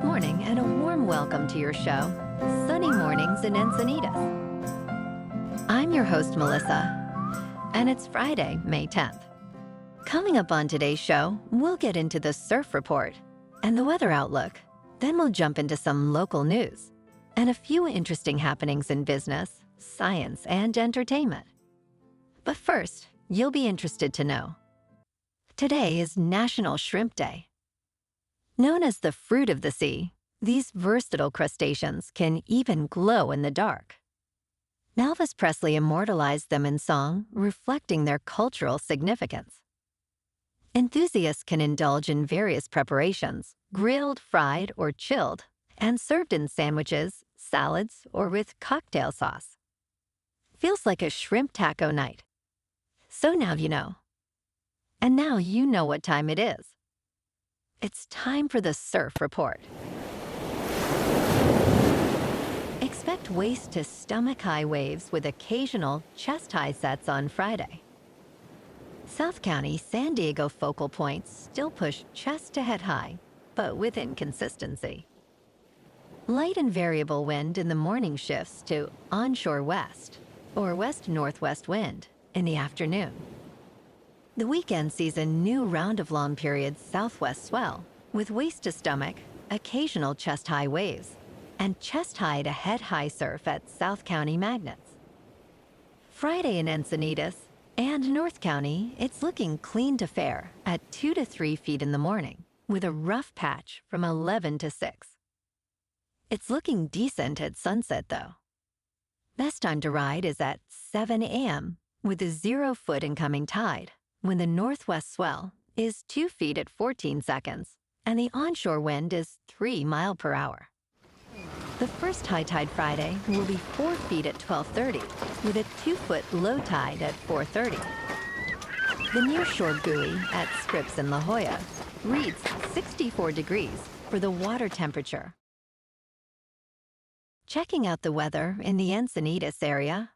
Good morning and a warm welcome to your show, Sunny Mornings in Encinitas. I'm your host, Melissa, and it's Friday, May 10th. Coming up on today's show, we'll get into the surf report and the weather outlook. Then we'll jump into some local news and a few interesting happenings in business, science, and entertainment. But first, you'll be interested to know, today is National Shrimp Day. Known as the fruit of the sea, these versatile crustaceans can even glow in the dark. Elvis Presley immortalized them in song, reflecting their cultural significance. Enthusiasts can indulge in various preparations, grilled, fried, or chilled, and served in sandwiches, salads, or with cocktail sauce. Feels like a shrimp taco night. So now you know. And now you know what time it is. It's time for the surf report. Expect waist to stomach-high waves with occasional chest-high sets on Friday. South County, San Diego focal points still push chest-to-head high, but with inconsistency. Light and variable wind in the morning shifts to onshore west or west-northwest wind in the afternoon. The weekend sees a new round of long period southwest swell with waist to stomach, occasional chest-high waves, and chest-high to head-high surf at South County Magnets. Friday in Encinitas and North County, it's looking clean to fair at 2 to 3 feet in the morning with a rough patch from 11 to 6. It's looking decent at sunset, though. Best time to ride is at 7 a.m. with a 0-foot incoming tide, when the northwest swell is 2 feet at 14 seconds and the onshore wind is 3 miles per hour. The first high tide Friday will be 4 feet at 12:30 with a 2-foot low tide at 4:30. The nearshore buoy at Scripps in La Jolla reads 64 degrees for the water temperature. Checking out the weather in the Encinitas area.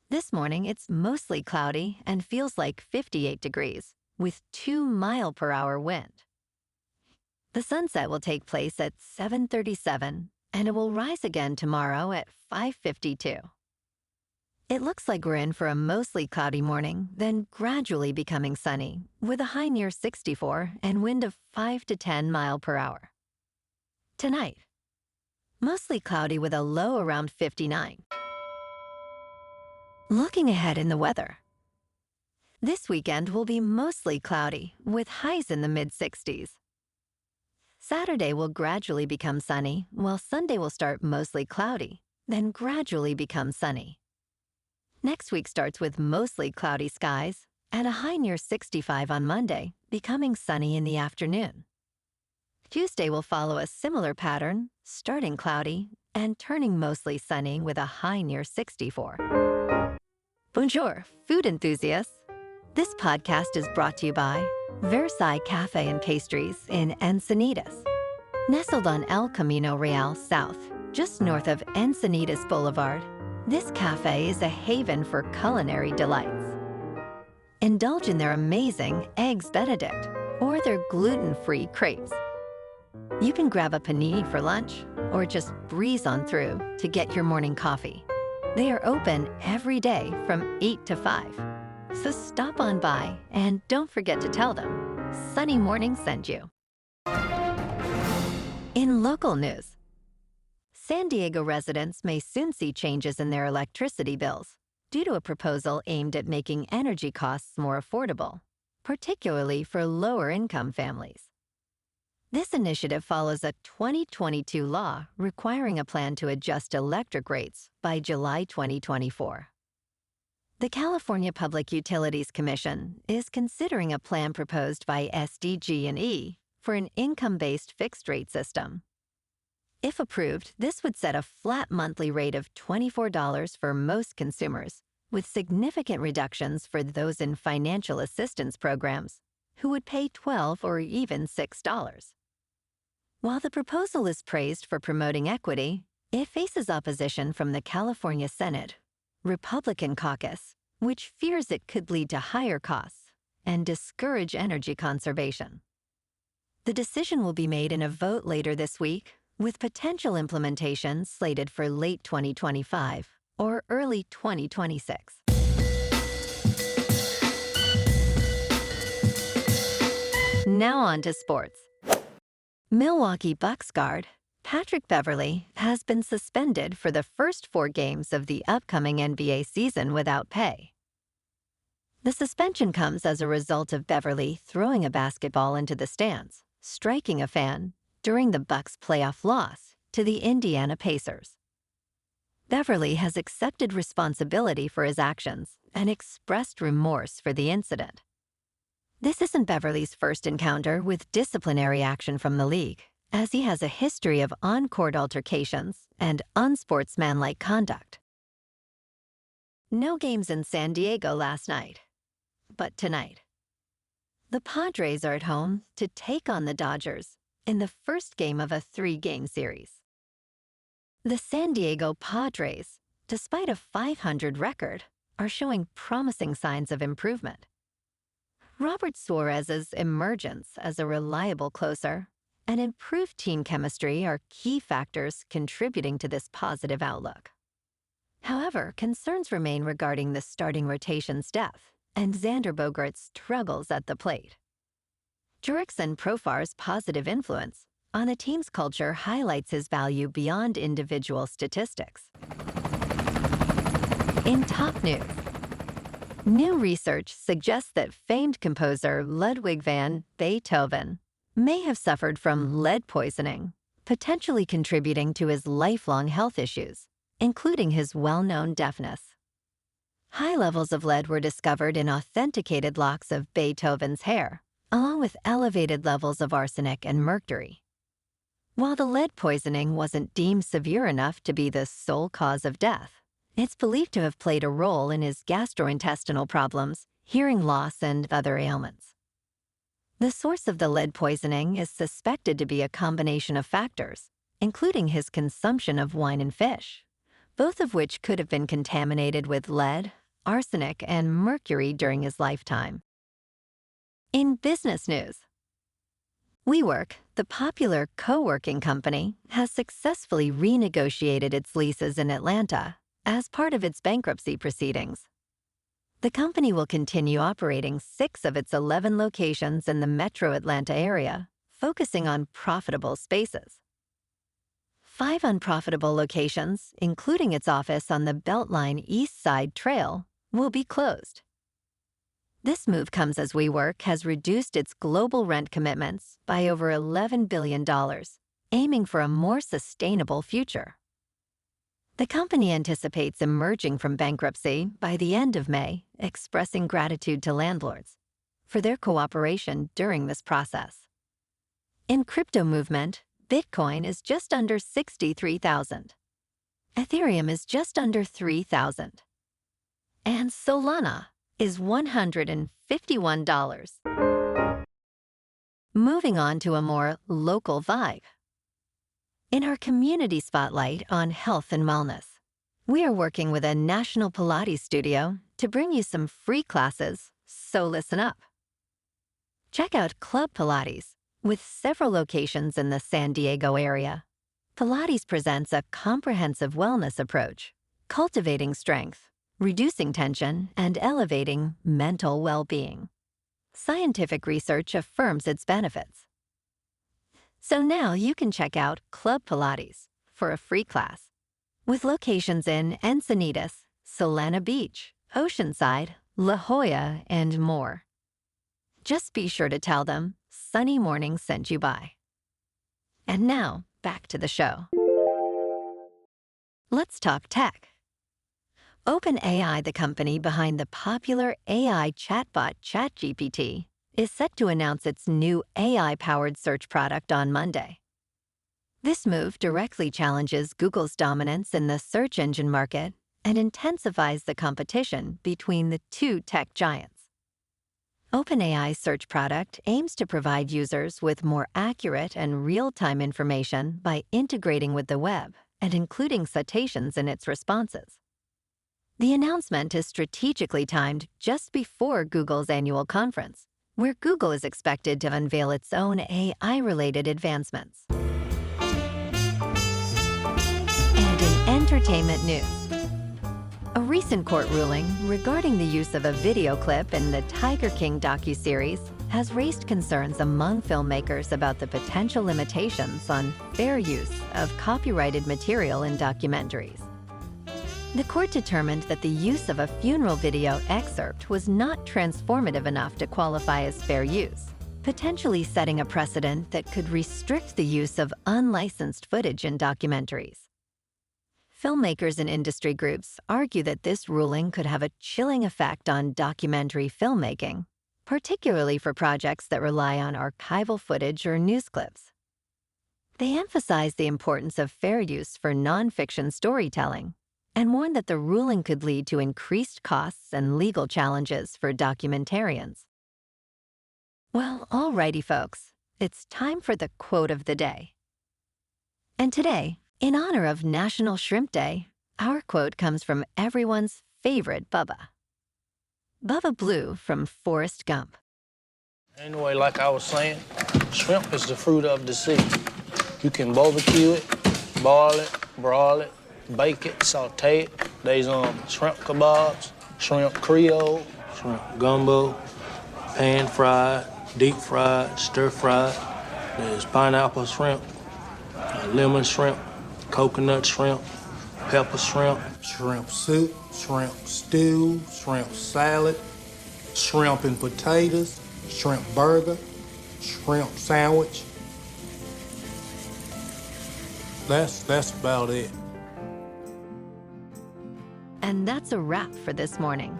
This morning, it's mostly cloudy and feels like 58 degrees with 2 miles per hour wind. The sunset will take place at 7:37 and it will rise again tomorrow at 5:52. It looks like we're in for a mostly cloudy morning, then gradually becoming sunny with a high near 64 and wind of 5 to 10 miles per hour. Tonight, mostly cloudy with a low around 59. Looking ahead in the weather. This weekend will be mostly cloudy with highs in the mid-60s. Saturday will gradually become sunny, while Sunday will start mostly cloudy, then gradually become sunny. Next week starts with mostly cloudy skies and a high near 65 on Monday, becoming sunny in the afternoon. Tuesday will follow a similar pattern, starting cloudy and turning mostly sunny with a high near 64. Bonjour, food enthusiasts. This podcast is brought to you by Versailles Cafe and Pastries in Encinitas. Nestled on El Camino Real South, just north of Encinitas Boulevard, this cafe is a haven for culinary delights. Indulge in their amazing Eggs Benedict or their gluten-free crepes. You can grab a panini for lunch or just breeze on through to get your morning coffee. They are open every day from 8 to 5. So stop on by and don't forget to tell them Sunny Morning sent you. In local news, San Diego residents may soon see changes in their electricity bills due to a proposal aimed at making energy costs more affordable, particularly for lower-income families. This initiative follows a 2022 law requiring a plan to adjust electric rates by July 2024. The California Public Utilities Commission is considering a plan proposed by SDG&E for an income-based fixed-rate system. If approved, this would set a flat monthly rate of $24 for most consumers, with significant reductions for those in financial assistance programs, who would pay $12 or even $6. While the proposal is praised for promoting equity, it faces opposition from the California Senate Republican caucus, which fears it could lead to higher costs and discourage energy conservation. The decision will be made in a vote later this week, with potential implementation slated for late 2025 or early 2026. Now on to sports. Milwaukee Bucks guard Patrick Beverley has been suspended for the first 4 games of the upcoming NBA season without pay. The suspension comes as a result of Beverley throwing a basketball into the stands, striking a fan, during the Bucks' playoff loss to the Indiana Pacers. Beverley has accepted responsibility for his actions and expressed remorse for the incident. This isn't Beverley's first encounter with disciplinary action from the league, as he has a history of on-court altercations and unsportsmanlike conduct. No games in San Diego last night, but tonight. The Padres are at home to take on the Dodgers in the first game of a 3-game series. The San Diego Padres, despite a .500 record, are showing promising signs of improvement. Robert Suarez's emergence as a reliable closer and improved team chemistry are key factors contributing to this positive outlook. However, concerns remain regarding the starting rotation's depth and Xander Bogaerts' struggles at the plate. Jurickson Profar's positive influence on the team's culture highlights his value beyond individual statistics. In top news, new research suggests that famed composer Ludwig van Beethoven may have suffered from lead poisoning, potentially contributing to his lifelong health issues, including his well-known deafness. High levels of lead were discovered in authenticated locks of Beethoven's hair, along with elevated levels of arsenic and mercury. While the lead poisoning wasn't deemed severe enough to be the sole cause of death, it's believed to have played a role in his gastrointestinal problems, hearing loss, and other ailments. The source of the lead poisoning is suspected to be a combination of factors, including his consumption of wine and fish, both of which could have been contaminated with lead, arsenic, and mercury during his lifetime. In business news, WeWork, the popular co-working company, has successfully renegotiated its leases in Atlanta as part of its bankruptcy proceedings. The company will continue operating 6 of its 11 locations in the metro Atlanta area, focusing on profitable spaces. 5 unprofitable locations, including its office on the Beltline East Side Trail, will be closed. This move comes as WeWork has reduced its global rent commitments by over $11 billion, aiming for a more sustainable future. The company anticipates emerging from bankruptcy by the end of May, expressing gratitude to landlords for their cooperation during this process. In crypto movement, Bitcoin is just under 63,000. Ethereum is just under 3,000. And Solana is $151. Moving on to a more local vibe. In our community spotlight on health and wellness, we are working with a national Pilates studio to bring you some free classes, so listen up. Check out Club Pilates, with several locations in the San Diego area. Pilates presents a comprehensive wellness approach, cultivating strength, reducing tension, and elevating mental well-being. Scientific research affirms its benefits. So now you can check out Club Pilates for a free class, with locations in Encinitas, Solana Beach, Oceanside, La Jolla, and more. Just be sure to tell them Sunny Morning sent you by. And now, back to the show. Let's talk tech. OpenAI, the company behind the popular AI chatbot ChatGPT, is set to announce its new AI-powered search product on Monday. This move directly challenges Google's dominance in the search engine market and intensifies the competition between the 2 tech giants. OpenAI's search product aims to provide users with more accurate and real-time information by integrating with the web and including citations in its responses. The announcement is strategically timed just before Google's annual conference, where Google is expected to unveil its own AI-related advancements. And in entertainment news, a recent court ruling regarding the use of a video clip in the Tiger King docuseries has raised concerns among filmmakers about the potential limitations on fair use of copyrighted material in documentaries. The court determined that the use of a funeral video excerpt was not transformative enough to qualify as fair use, potentially setting a precedent that could restrict the use of unlicensed footage in documentaries. Filmmakers and industry groups argue that this ruling could have a chilling effect on documentary filmmaking, particularly for projects that rely on archival footage or news clips. They emphasize the importance of fair use for nonfiction storytelling and warn that the ruling could lead to increased costs and legal challenges for documentarians. Well, alrighty folks, it's time for the quote of the day. And today, in honor of National Shrimp Day, our quote comes from everyone's favorite Bubba. Bubba Blue from Forrest Gump. Anyway, like I was saying, shrimp is the fruit of the sea. You can barbecue it, boil it, broil it, bake it, saute it. There's shrimp kebabs, shrimp creole, shrimp gumbo, pan fried, deep fried, stir fried. There's pineapple shrimp, lemon shrimp, coconut shrimp, pepper shrimp, shrimp soup, shrimp stew, shrimp salad, shrimp and potatoes, shrimp burger, shrimp sandwich. That's about it. And that's a wrap for this morning.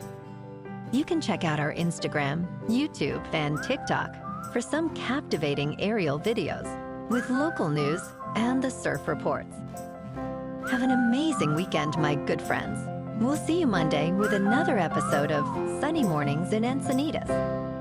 You can check out our Instagram, YouTube, and TikTok for some captivating aerial videos with local news and the surf reports. Have an amazing weekend, my good friends. We'll see you Monday with another episode of Sunny Mornings in Encinitas.